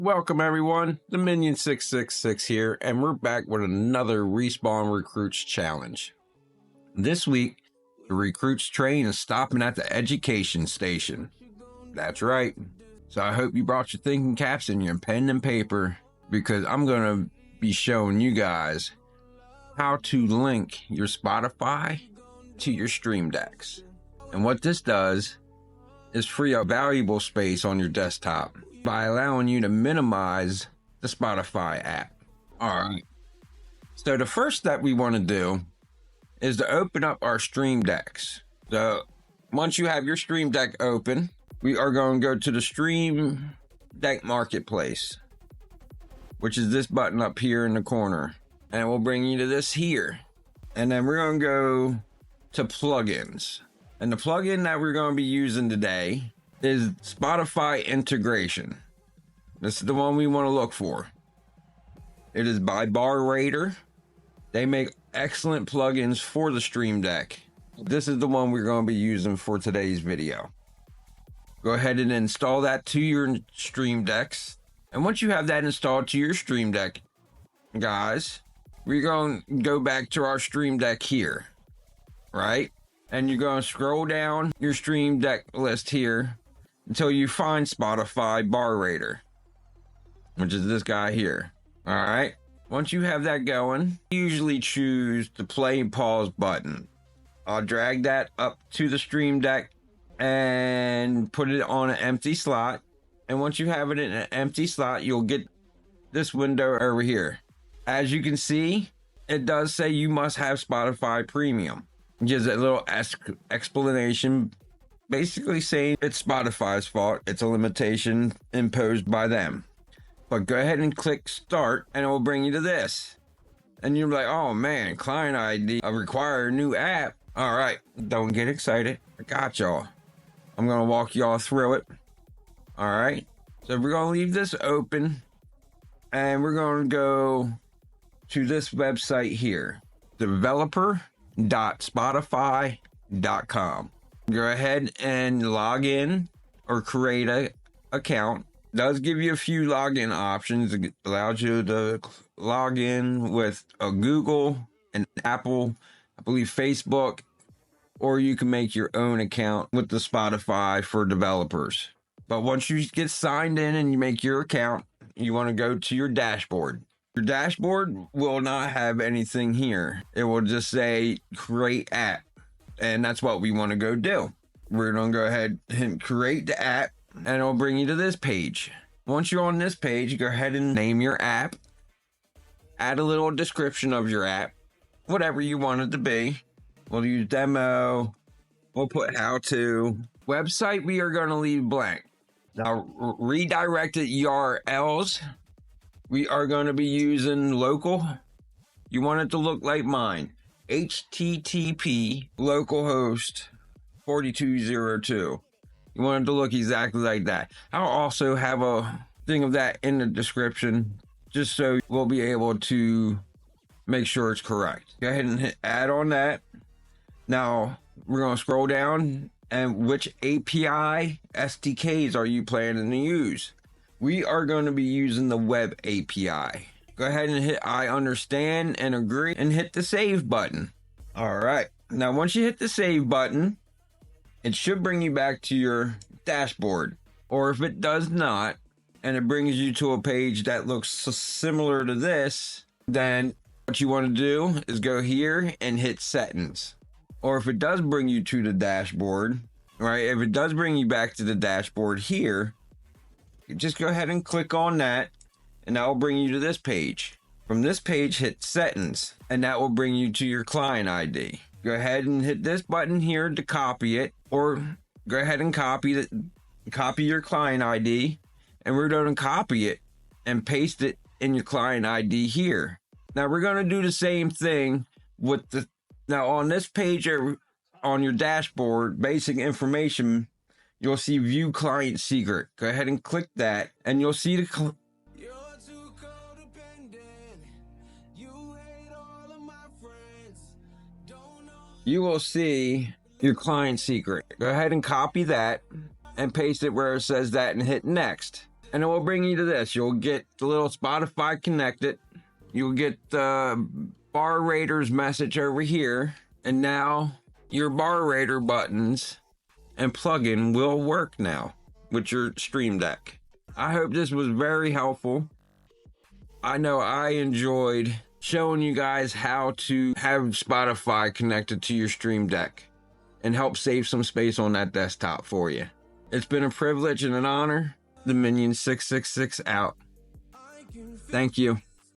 Welcome everyone, the Minion 666 here, and we're back with another Respawn Recruits Challenge. This week, the Recruits train is stopping at the education station. That's right. So I hope you brought your thinking caps and your pen and paper, because I'm going to be showing you guys how to link your Spotify to your Stream Decks. And what this does is free up valuable space on your desktop by allowing you to minimize the Spotify app. All right. So the first step we want to do is to open up our Stream Decks. So once you have your Stream Deck open, we are going to go to the Stream Deck Marketplace, which is this button up here in the corner. And we'll bring you to this here. And then we're going to go to plugins. And the plugin that we're going to be using today is Spotify Integration. This is the one we want to look for. It is by Bar Raider. They make excellent plugins for the Stream Deck. This is the one we're going to be using for today's video. Go ahead and install that to your Stream Decks. And once you have that installed to your Stream Deck, guys, we're going to go back to our Stream Deck here, right? And you're going to scroll down your Stream Deck list here until you find Spotify Bar Raider, which is this guy here. All right. Once you have that going, you usually choose the play and pause button. I'll drag that up to the Stream Deck and put it on an empty slot. And once you have it in an empty slot, you'll get this window over here. As you can see, it does say you must have Spotify Premium. It gives a little explanation, basically saying it's Spotify's fault. It's a limitation imposed by them. But go ahead and click start and it will bring you to this. And you're like, oh man, client ID, I require a new app. All right, don't get excited. I got y'all. I'm going to walk y'all through it. All right. So we're going to leave this open and we're going to go to this website here, developer.spotify.com. Go ahead and log in or create an account. It does give you a few login options. It allows you to log in with a Google, an Apple, I believe Facebook, or you can make your own account with the Spotify for developers. But once you get signed in and you make your account, you want to go to your dashboard. Your dashboard will not have anything here. It will just say create app. And that's what we want to go do. We're going to go ahead and create the app and it'll bring you to this page. Once you're on this page, go ahead and name your app. Add a little description of your app, whatever you want it to be. We'll use demo. We'll put how to. Website we are going to leave blank. Now, redirected URLs. We are going to be using local. You want it to look like mine. HTTP localhost 4202. You want it to look exactly like that. I'll also have a thing of that in the description, just so we'll be able to make sure it's correct. Go ahead and hit add on that. Now, we're going to scroll down and which API SDKs are you planning to use? We are going to be using the web API. Go ahead and hit I understand and agree and hit the save button. All right. Now, once you hit the save button, it should bring you back to your dashboard. Or if it does not, and it brings you to a page that looks similar to this, then what you want to do is go here and hit settings. Or if it does bring you to the dashboard, right? If it does bring you back to the dashboard here, just go ahead and click on that and that will bring you to this page. From this page, hit settings and that will bring you to your client ID. Go ahead and hit this button here to copy it, or go ahead and copy your client ID, and we're going to copy it and paste it in your client ID here. Now we're going to do the same thing with now on this page on your dashboard, basic information, you'll see view client secret. Go ahead and click that and you'll see the you will see your client secret. Go ahead and copy that and paste it where it says that and hit next. And it will bring you to this. You'll get the little Spotify connected. You'll get the bar raters message over here. And now your bar rater buttons and plugin will work now with your Stream Deck. I hope this was very helpful. I know I enjoyed showing you guys how to have Spotify connected to your Stream Deck and help save some space on that desktop for you. It's been a privilege and an honor. The Minion 666 out. Thank you.